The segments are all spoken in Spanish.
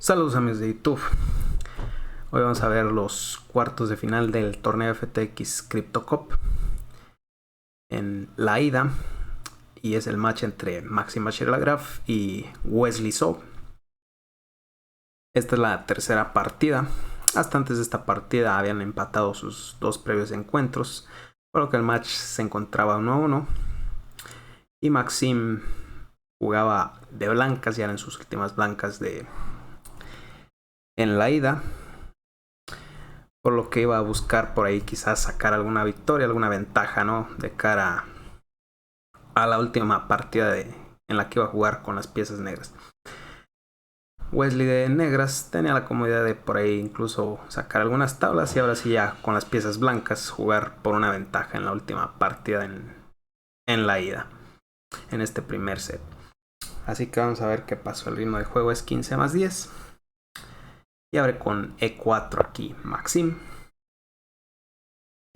Saludos amigos de YouTube. Hoy vamos a ver los cuartos de final del torneo FTX Crypto Cup en la ida, y es el match entre Maxim Bachir-Lagrave y Wesley So. Esta es la tercera partida. Hasta antes de esta partida habían empatado sus dos previos encuentros, por lo que el match se encontraba 1-1 y Maxim jugaba de blancas, ya eran sus últimas blancas en la ida, por lo que iba a buscar por ahí quizás sacar alguna victoria, alguna ventaja, ¿no? De cara a la última partida en la que iba a jugar con las piezas negras. Wesley de negras tenía la comodidad de por ahí incluso sacar algunas tablas, y ahora sí ya con las piezas blancas jugar por una ventaja en la última partida en la ida, en este primer set. Así que vamos a ver qué pasó. El ritmo de juego es 15+10 y abre con E4 aquí Maxim,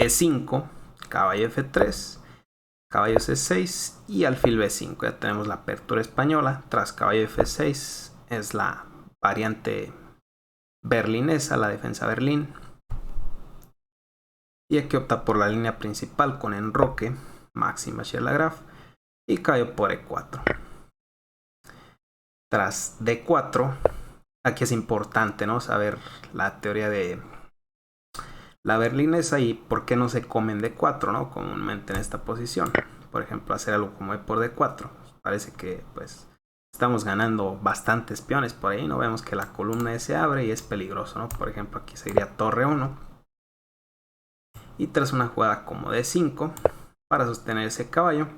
E5, caballo F3, caballo C6 y alfil B5. Ya tenemos la apertura española. Tras caballo F6 es la variante berlinesa, la defensa Berlín. Y aquí opta por la línea principal con enroque Maxim Bachir-Lagrave y caballo por E4. Tras D4, aquí es importante, ¿no?, saber la teoría de la berlinesa y por qué no se comen D4, ¿no?, comúnmente en esta posición. Por ejemplo, hacer algo como E por D4. Parece que pues estamos ganando bastantes peones por ahí, ¿no? Vemos que la columna se abre y es peligroso, ¿no? Por ejemplo, aquí sería torre 1. Y tras una jugada como D5 para sostener ese caballo,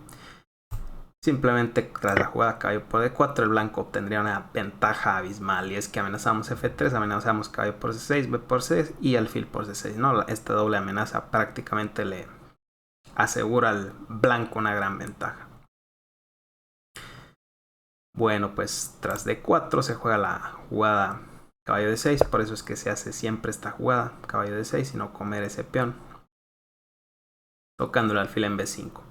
simplemente tras la jugada caballo por D4, el blanco obtendría una ventaja abismal, y es que amenazamos F3, amenazamos caballo por C6, B por C y alfil por C6, ¿no? Esta doble amenaza prácticamente le asegura al blanco una gran ventaja. Bueno, pues tras D4 se juega la jugada caballo D6, por eso es que se hace siempre esta jugada caballo D6 y no comer ese peón, tocando el alfil en B5.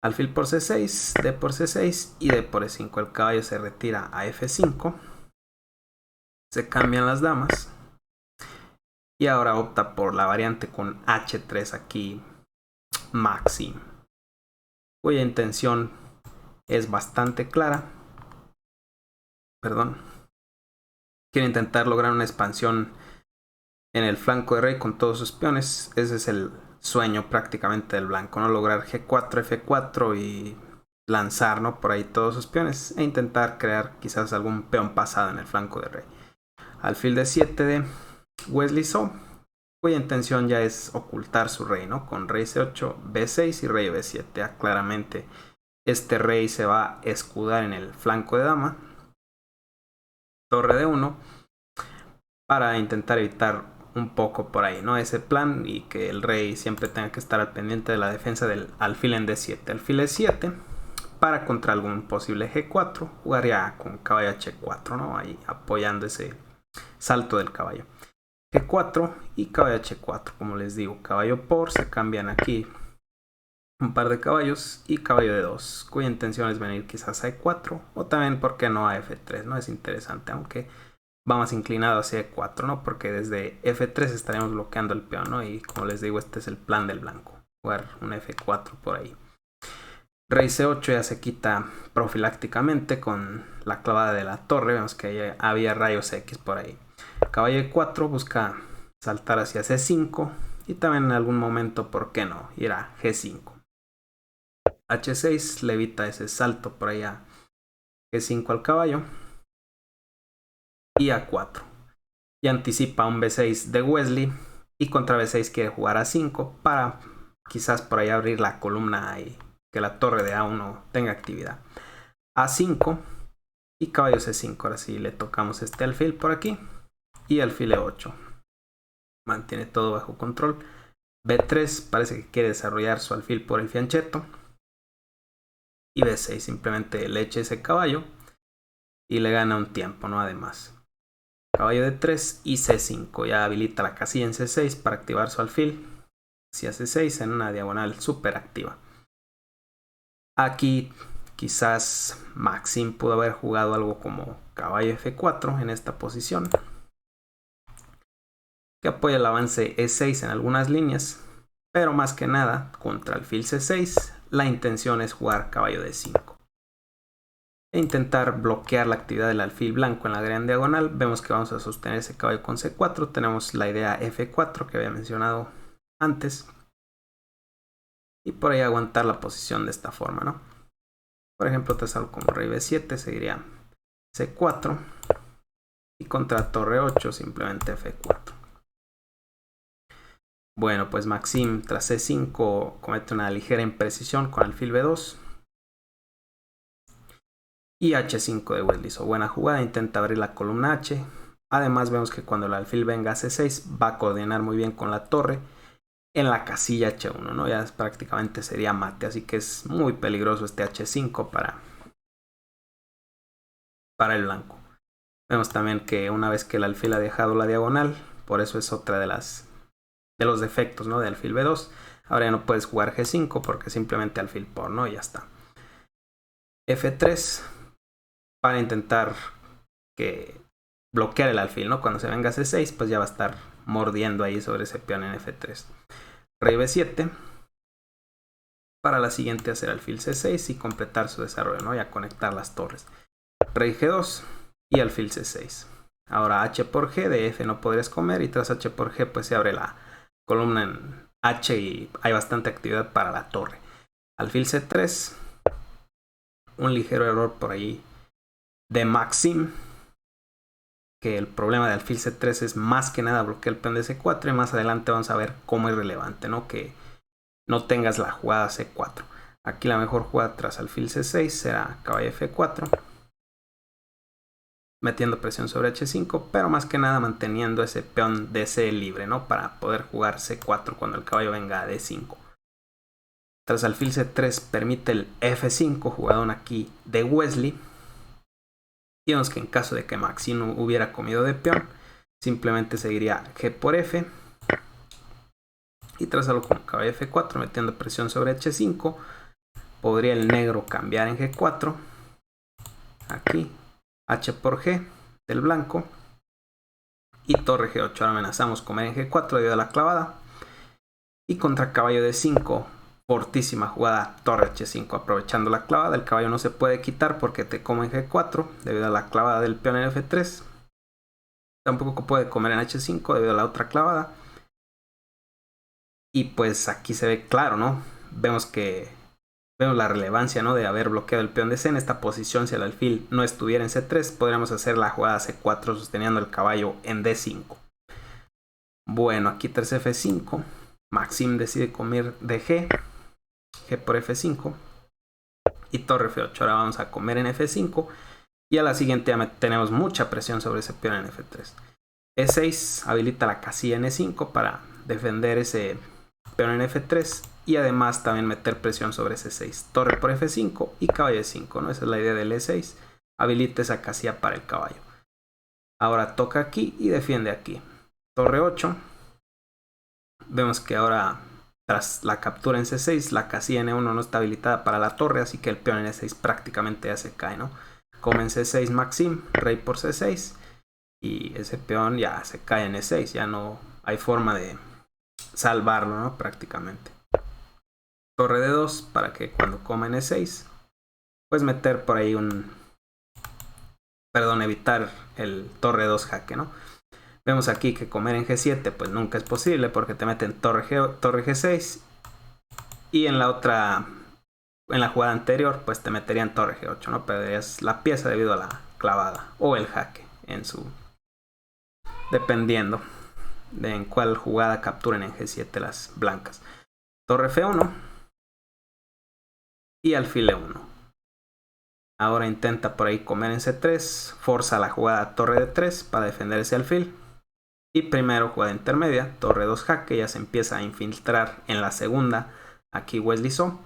Alfil por C6, D por C6 y D por E5. El caballo se retira a F5. Se cambian las damas. Y ahora opta por la variante con H3 aquí Maxim, cuya intención es bastante clara. Quiere intentar lograr una expansión en el flanco de rey con todos sus peones. Ese es el sueño prácticamente del blanco, ¿no? Lograr G4, F4 y lanzar, ¿no?, por ahí todos sus peones e intentar crear quizás algún peón pasado en el flanco de rey. Alfil D7 de Wesley So, cuya intención ya es ocultar su rey, ¿no?, con rey C8, B6 y rey B7. Ya claramente este rey se va a escudar en el flanco de dama. Torre D1 para intentar evitar un poco por ahí, ¿no?, ese plan, y que el rey siempre tenga que estar al pendiente de la defensa del alfil en D7. Alfil E7 para contra algún posible G4 jugaría con caballo H4, ¿no?, ahí apoyando ese salto del caballo. G4 y caballo H4, como les digo, caballo por, se cambian aquí un par de caballos, y caballo D2, cuya intención es venir quizás a E4 o también, ¿por qué no?, a F3, ¿no? Es interesante, aunque va más inclinado hacia E4, ¿no?, porque desde F3 estaremos bloqueando el peón, ¿no? Y como les digo, este es el plan del blanco, jugar un F4 por ahí. Rey C8 ya se quita profilácticamente con la clavada de la torre. Vemos que había rayos X por ahí. Caballo E4 busca saltar hacia C5 y también en algún momento, ¿por qué no?, ir a G5. H6 le evita ese salto por ahí a G5 al caballo. Y A4. Y anticipa un B6 de Wesley, y contra B6 quiere jugar A5 para quizás por ahí abrir la columna y que la torre de A1 tenga actividad. A5 y caballo C5. Ahora sí le tocamos este alfil por aquí y alfil E8. Mantiene todo bajo control. B3 parece que quiere desarrollar su alfil por el fianchetto. Y B6 simplemente le echa ese caballo y le gana un tiempo, ¿no? Además, caballo D3 y C5 ya habilita la casilla en C6 para activar su alfil hacia C6 en una diagonal súper activa. Aquí quizás Maxim pudo haber jugado algo como caballo F4 en esta posición, que apoya el avance E6 en algunas líneas, pero más que nada contra alfil C6 la intención es jugar caballo D5 e intentar bloquear la actividad del alfil blanco en la gran diagonal. Vemos que vamos a sostener ese caballo con C4, tenemos la idea F4 que había mencionado antes, y por ahí aguantar la posición de esta forma, ¿no? Por ejemplo, te salgo como rey B7, seguiría C4 y contra torre 8 simplemente F4. Bueno, pues Maxim tras C5 comete una ligera imprecisión con alfil B2 y H5 de Wesley. Buena jugada, intenta abrir la columna H. Además vemos que cuando el alfil venga a C6 va a coordinar muy bien con la torre en la casilla H1, ¿no? Ya prácticamente sería mate, así que es muy peligroso este H5 para el blanco. Vemos también que una vez que el alfil ha dejado la diagonal, por eso es otra de los defectos, ¿no? De alfil B2. Ahora ya no puedes jugar G5 porque simplemente alfil por, ¿no? Y ya está. F3 para intentar bloquear el alfil, ¿no? Cuando se venga C6, pues ya va a estar mordiendo ahí sobre ese peón en F3. Rey B7 para la siguiente hacer alfil C6 y completar su desarrollo, ¿no? Ya conectar las torres. Rey G2 y alfil C6. Ahora H por G, de F no podrías comer, y tras H por G pues se abre la columna en H y hay bastante actividad para la torre. Alfil C3, un ligero error por ahí de Maxim, que el problema de alfil C3 es más que nada bloquear el peón de C4, y más adelante vamos a ver cómo es relevante, ¿no? Que no tengas la jugada C4. Aquí la mejor jugada tras alfil C6 será caballo F4, metiendo presión sobre H5, pero más que nada manteniendo ese peón DC libre, ¿no? Para poder jugar C4 cuando el caballo venga a D5. Tras alfil C3 permite el F5, jugadón aquí de Wesley. Y vemos que en caso de que Maxim hubiera comido de peón, simplemente seguiría G por F. Y tras algo como caballo F4, metiendo presión sobre H5, podría el negro cambiar en G4. Aquí H por G del blanco y torre G8. Ahora amenazamos comer en G4 debido a la clavada, y contra caballo D5 fortísima jugada torre H5 aprovechando la clavada. El caballo no se puede quitar porque te come en G4 debido a la clavada del peón en F3. Tampoco puede comer en H5 debido a la otra clavada, y pues aquí se ve claro, ¿no? Vemos la relevancia, ¿no? De haber bloqueado el peón de C en esta posición. Si el alfil no estuviera en C3, podríamos hacer la jugada C4 sosteniendo el caballo en D5. Bueno, aquí tras F5, Maxim decide comer de G por F5 y torre F8. Ahora vamos a comer en F5 y a la siguiente ya tenemos mucha presión sobre ese peón en F3. E6 habilita la casilla en E5 para defender ese peón en F3 y además también meter presión sobre C6. Torre por F5 y caballo E5, ¿no? Esa es la idea del E6. Habilita esa casilla para el caballo. Ahora toca aquí y defiende aquí. Torre 8. Vemos que ahora tras la captura en C6, la casilla en E1 no está habilitada para la torre, así que el peón en E6 prácticamente ya se cae, ¿no? Come en C6 Maxim, rey por C6, y ese peón ya se cae en E6, ya no hay forma de salvarlo, ¿no? Prácticamente. Torre D2 para que cuando coma en E6, pues meter por ahí evitar el torre 2 jaque, ¿no? Vemos aquí que comer en G7 pues nunca es posible porque te meten torre G6 y en la jugada anterior pues te meterían torre G8, ¿no? Perderías la pieza debido a la clavada o el jaque dependiendo de en cuál jugada capturen en G7 las blancas. Torre F1 y alfil E1. Ahora intenta por ahí comer en C3, forza la jugada torre D3 para defender ese alfil. Y primero jugada intermedia, torre 2 jaque, ya se empieza a infiltrar en la segunda. Aquí Wesley So,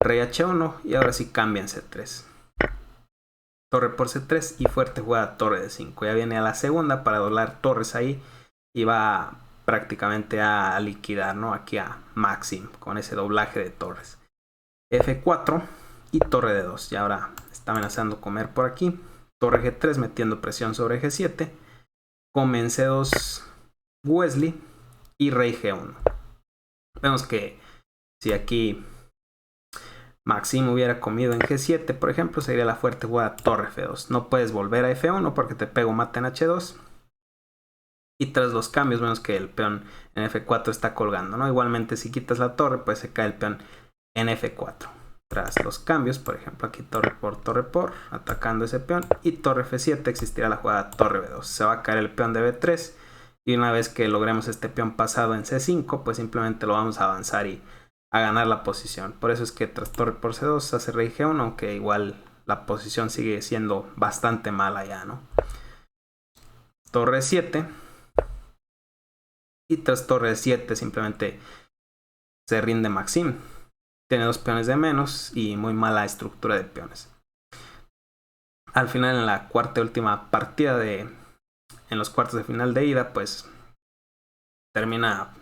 rey H1 y ahora sí cambia en C3. Torre por C3 y fuerte jugada torre D5. Ya viene a la segunda para doblar torres ahí y va prácticamente a liquidar, ¿no? Aquí a Maxim con ese doblaje de torres. F4 y torre D2. Y ahora está amenazando comer por aquí. torre G3 metiendo presión sobre G7, come en C2 Wesley y rey G1. Vemos que si aquí Maxim hubiera comido en G7, por ejemplo, sería la fuerte jugada torre F2. No puedes volver a F1 porque te pego mate en H2. Y tras los cambios vemos que el peón en F4 está colgando, ¿no? Igualmente si quitas la torre, pues se cae el peón en F4. Tras los cambios, por ejemplo, aquí torre por, atacando ese peón. Y torre F7 existirá la jugada torre B2. Se va a caer el peón de B3. Y una vez que logremos este peón pasado en C5, pues simplemente lo vamos a avanzar y a ganar la posición. Por eso es que tras torre por C2 hace rey G1, aunque igual la posición sigue siendo bastante mala ya, ¿no? Torre 7. Y tras torre 7 simplemente se rinde Maxim. Tiene 2 peones de menos y muy mala estructura de peones. Al final, en la cuarta y última partida en los cuartos de final de ida, pues termina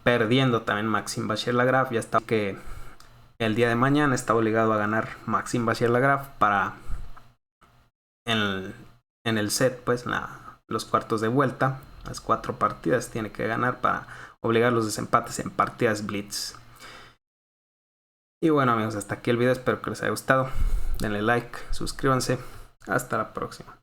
perdiendo también Maxim Bachir-Lagrave. Ya está que el día de mañana está obligado a ganar Maxim Bachir-Lagrave para en el set, pues los cuartos de vuelta, las 4 partidas tiene que ganar para obligar los desempates en partidas blitz. Y bueno amigos, hasta aquí el video, espero que les haya gustado. Denle like, suscríbanse, hasta la próxima.